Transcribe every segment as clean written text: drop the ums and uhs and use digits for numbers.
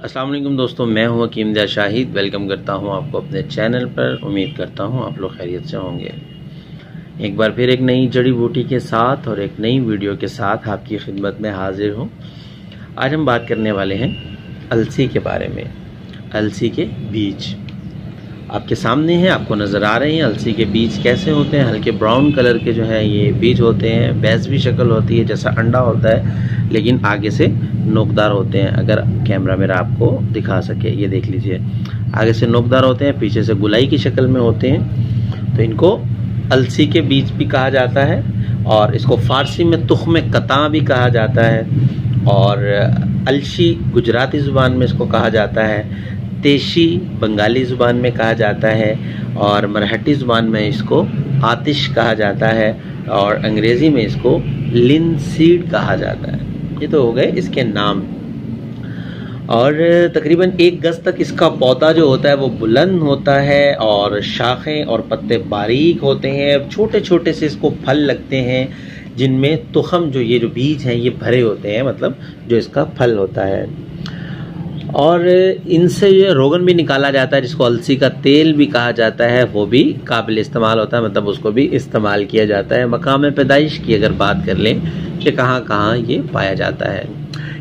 अस्सलाम वालेकुम दोस्तों, मैं हूं हकीम दिया शाहिद। वेलकम करता हूं आपको अपने चैनल पर। उम्मीद करता हूं आप लोग खैरियत से होंगे। एक बार फिर एक नई जड़ी बूटी के साथ और एक नई वीडियो के साथ आपकी खिदमत में हाजिर हूं। आज हम बात करने वाले हैं अलसी के बारे में। अलसी के बीज आपके सामने हैं, आपको नज़र आ रहे हैं। अलसी के बीज कैसे होते हैं? हल्के ब्राउन कलर के जो है ये बीज होते हैं। बैसवी शक्ल होती है, जैसा अंडा होता है, लेकिन आगे से नोकदार होते हैं। अगर कैमरा मेरा आपको दिखा सके, ये देख लीजिए, आगे से नोकदार होते हैं, पीछे से गुलाई की शक्ल में होते हैं। तो इनको अलसी के बीज भी कहा जाता है और इसको फारसी में तुख्म कता भी कहा जाता है और अलशी गुजराती ज़ुबान में इसको कहा जाता है, तेशी बंगाली ज़ुबान में कहा जाता है और मराठी ज़ुबान में इसको आतिश कहा जाता है और अंग्रेज़ी में इसको लिनसीड कहा जाता है। ये तो हो गए इसके नाम। और तकरीबन 1 गज तक इसका पौधा जो होता है वो बुलंद होता है और शाखें और पत्ते बारीक होते हैं। छोटे छोटे से इसको फल लगते हैं जिनमें तुखम जो ये जो बीज हैं ये भरे होते हैं, मतलब जो इसका फल होता है। और इनसे ये रोगन भी निकाला जाता है जिसको अलसी का तेल भी कहा जाता है, वो भी काबिल इस्तेमाल होता है, मतलब उसको भी इस्तेमाल किया जाता है। मकाम पैदाइश की अगर बात कर लें कि कहाँ कहाँ ये पाया जाता है,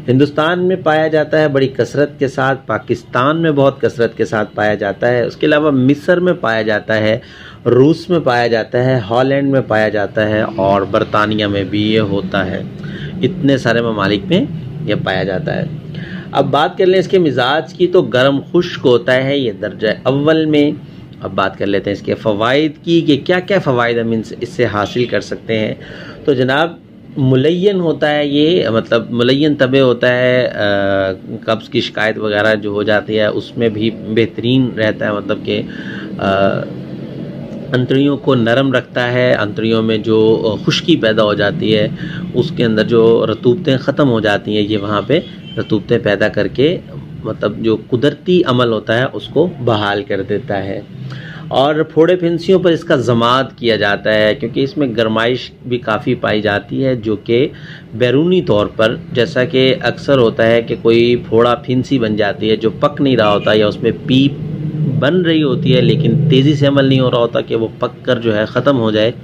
हिंदुस्तान में पाया जाता है बड़ी कसरत के साथ, पाकिस्तान में बहुत कसरत के साथ पाया जाता है। उसके अलावा मिस्र में पाया जाता है, रूस में पाया जाता है, हॉलैंड में पाया जाता है और बरतानिया में भी ये होता है। इतने सारे ममालिक में ये पाया जाता है। अब बात कर लें इसके मिजाज की, तो गर्म खुश्क होता है ये दर्जा अव्वल में। अब बात कर लेते हैं इसके फ़वाइद की कि क्या क्या फ़वाइद हम इससे हासिल कर सकते हैं। तो जनाब मुलय्यन होता है ये, मतलब मुलय्यन तबे होता है, कब्ज़ की शिकायत वगैरह जो हो जाती है उसमें भी बेहतरीन रहता है, मतलब कि अंतड़ियों को नरम रखता है। अंतड़ियों में जो खुश्की पैदा हो जाती है, उसके अंदर जो रतूबतें ख़त्म हो जाती हैं, ये वहाँ पे रतूबतें पैदा करके मतलब जो कुदरती अमल होता है उसको बहाल कर देता है। और फोड़े फिंसियों पर इसका ज़माद किया जाता है क्योंकि इसमें गर्माइश भी काफ़ी पाई जाती है, जो कि बैरूनी तौर पर, जैसा कि अक्सर होता है कि कोई फोड़ा फिंसी बन जाती है जो पक नहीं रहा होता या उसमें पीप बन रही होती है लेकिन तेज़ी से अमल नहीं हो रहा होता कि वो पक कर जो है ख़त्म हो जाए,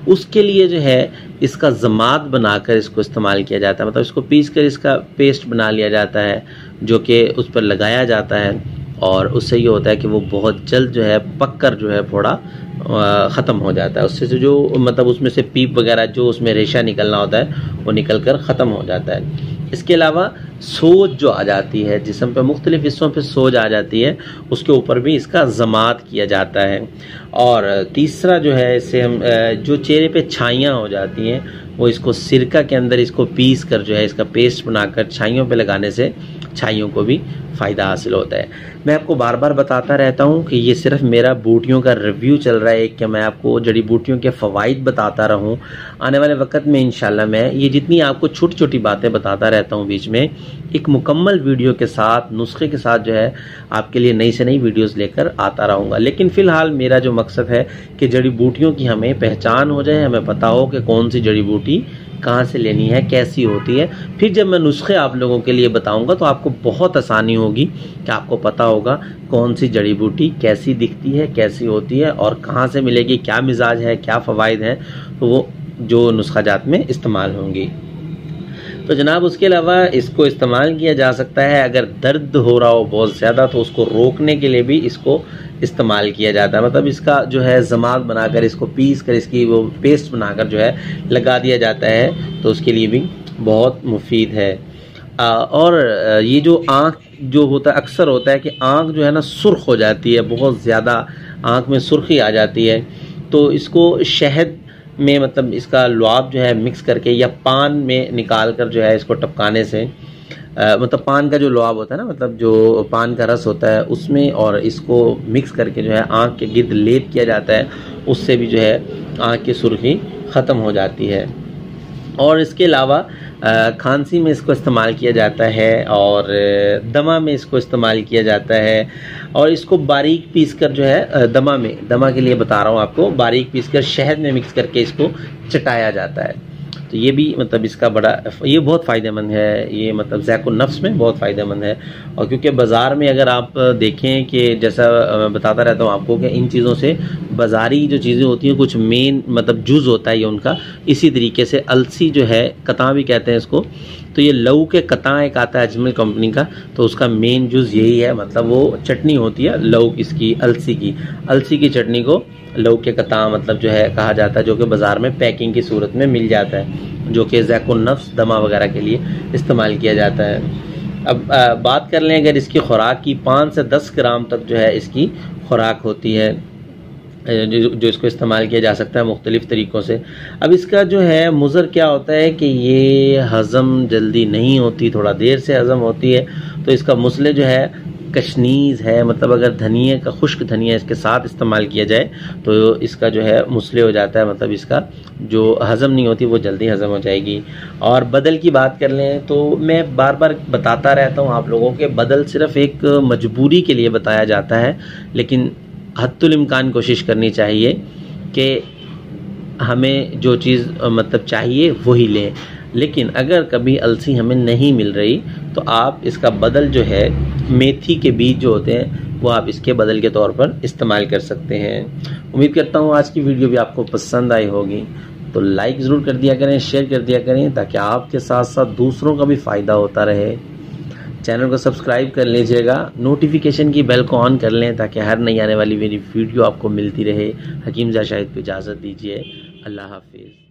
उसके लिए जो है इसका ज़माद बनाकर इसको इस्तेमाल किया जाता है। मतलब इसको पीस कर इसका पेस्ट बना लिया जाता है जो कि उस पर लगाया जाता है और उससे ये होता है कि वो बहुत जल्द जो है पक कर जो है फोड़ा ख़त्म हो जाता है। उससे जो मतलब उसमें से पीप वगैरह जो उसमें रेशा निकलना होता है वो निकल कर ख़त्म हो जाता है। इसके अलावा सोज जो आ जाती है जिस्म पे, मुख्तलिफ हिस्सों पे सोज आ जाती है, उसके ऊपर भी इसका ज़माद किया जाता है। और तीसरा जो है इससे हम जो चेहरे पे छाइयाँ हो जाती हैं वो इसको सिरका के अंदर इसको पीस कर जो है इसका पेस्ट बनाकर छाइयों पे लगाने से छाइयों को भी फ़ायदा हासिल होता है। मैं आपको बार बार बताता रहता हूँ कि ये सिर्फ मेरा बूटियों का रिव्यू चल रहा है कि मैं आपको जड़ी बूटियों के फ़वाइद बताता रहूँ। आने वाले वक्त में इंशाल्लाह मैं ये जितनी आपको छोटी छोटी बातें बताता रहता हूँ बीच में, एक मुकम्मल वीडियो के साथ, नुस्खे के साथ जो है आपके लिए नई से नई वीडियोज़ लेकर आता रहूँगा। लेकिन फ़िलहाल मेरा जो मकसद है कि जड़ी बूटियों की हमें पहचान हो जाए, हमें पता हो कि कौन सी जड़ी बूटी कहाँ से लेनी है, कैसी होती है। फिर जब मैं नुस्खे आप लोगों के लिए बताऊंगा तो आपको बहुत आसानी होगी कि आपको पता होगा कौन सी जड़ी बूटी कैसी दिखती है, कैसी होती है और कहाँ से मिलेगी, क्या मिजाज है, क्या फ़वाइद हैं, तो वो जो नुस्खाजात में इस्तेमाल होंगी। तो जनाब उसके अलावा इसको इस्तेमाल किया जा सकता है अगर दर्द हो रहा हो बहुत ज़्यादा तो उसको रोकने के लिए भी इसको इस्तेमाल किया जाता है। मतलब इसका जो है ज़माद बनाकर इसको पीस कर इसकी वो पेस्ट बनाकर जो है लगा दिया जाता है, तो उसके लिए भी बहुत मुफीद है। और ये जो आँख जो होता है, अक्सर होता है कि आँख जो है ना सुर्ख हो जाती है, बहुत ज़्यादा आँख में सुर्खी आ जाती है, तो इसको शहद में मतलब इसका लुआब जो है मिक्स करके या पान में निकाल कर जो है इसको टपकाने से मतलब पान का जो लुआब होता है ना, मतलब जो पान का रस होता है उसमें, और इसको मिक्स करके जो है आँख के गिर्द लेप किया जाता है, उससे भी जो है आँख की सुर्खी ख़त्म हो जाती है। और इसके अलावा खांसी में इसको इस्तेमाल किया जाता है और दमा में इसको इस्तेमाल किया जाता है। और इसको बारीक पीस कर जो है दमा के लिए बता रहा हूँ आपको, बारीक पीस कर शहद में मिक्स करके इसको चटाया जाता है। तो ये भी मतलब इसका बड़ा, ये बहुत फ़ायदेमंद है, ये मतलब ज़ैक़ुन नफ्स में बहुत फ़ायदेमंद है। और क्योंकि बाज़ार में अगर आप देखें कि जैसा मैं बताता रहता हूँ आपको कि इन चीज़ों से बाज़ारी जो चीज़ें होती हैं कुछ मेन मतलब जुज़ होता है ये उनका, इसी तरीके से अलसी जो है, कतां भी कहते हैं इसको, तो ये लऊ के कतां एक आता है अजमल कंपनी का, तो उसका मेन जुज़ यही है, मतलब वो चटनी होती है लऊ इसकी, अलसी की चटनी को लऊ के कतां मतलब जो है कहा जाता है, जो कि बाज़ार में पैकिंग की सूरत में मिल जाता है, जो कि ज़ैक़ुन नफ्स दमा वगैरह के लिए इस्तेमाल किया जाता है। अब बात कर लें अगर इसकी खुराक की, 5 से 10 ग्राम तक जो है इसकी खुराक होती है, जो इसको इस्तेमाल किया जा सकता है मुख्तलिफ़ तरीक़ों से। अब इसका जो है मुज़र क्या होता है कि ये हज़म जल्दी नहीं होती, थोड़ा देर से हज़म होती है। तो इसका मुसले जो है कशनीज़ है, मतलब अगर धनिए का, खुश्क धनिया इसके साथ इस्तेमाल किया जाए तो इसका जो है मुसले हो जाता है, मतलब इसका जो हज़म नहीं होती वो जल्दी हज़म हो जाएगी। और बदल की बात कर लें तो मैं बार बार बताता रहता हूँ आप लोगों के, बदल सिर्फ़ एक मजबूरी के लिए बताया जाता है, लेकिन हद्दुल इम्कान कोशिश करनी चाहिए कि हमें जो चीज़ मतलब चाहिए वही लें। लेकिन अगर कभी अलसी हमें नहीं मिल रही तो आप इसका बदल जो है, मेथी के बीज जो होते हैं वो आप इसके बदल के तौर पर इस्तेमाल कर सकते हैं। उम्मीद करता हूँ आज की वीडियो भी आपको पसंद आई होगी, तो लाइक ज़रूर कर दिया करें, शेयर कर दिया करें, ताकि आपके साथ साथ दूसरों का भी फ़ायदा होता रहे। चैनल को सब्सक्राइब कर लीजिएगा, नोटिफिकेशन की बेल को ऑन कर लें ताकि हर नई आने वाली मेरी वीडियो आपको मिलती रहे। हकीम ज़ा शाहिद को इजाज़त दीजिए। अल्लाह हाफिज़।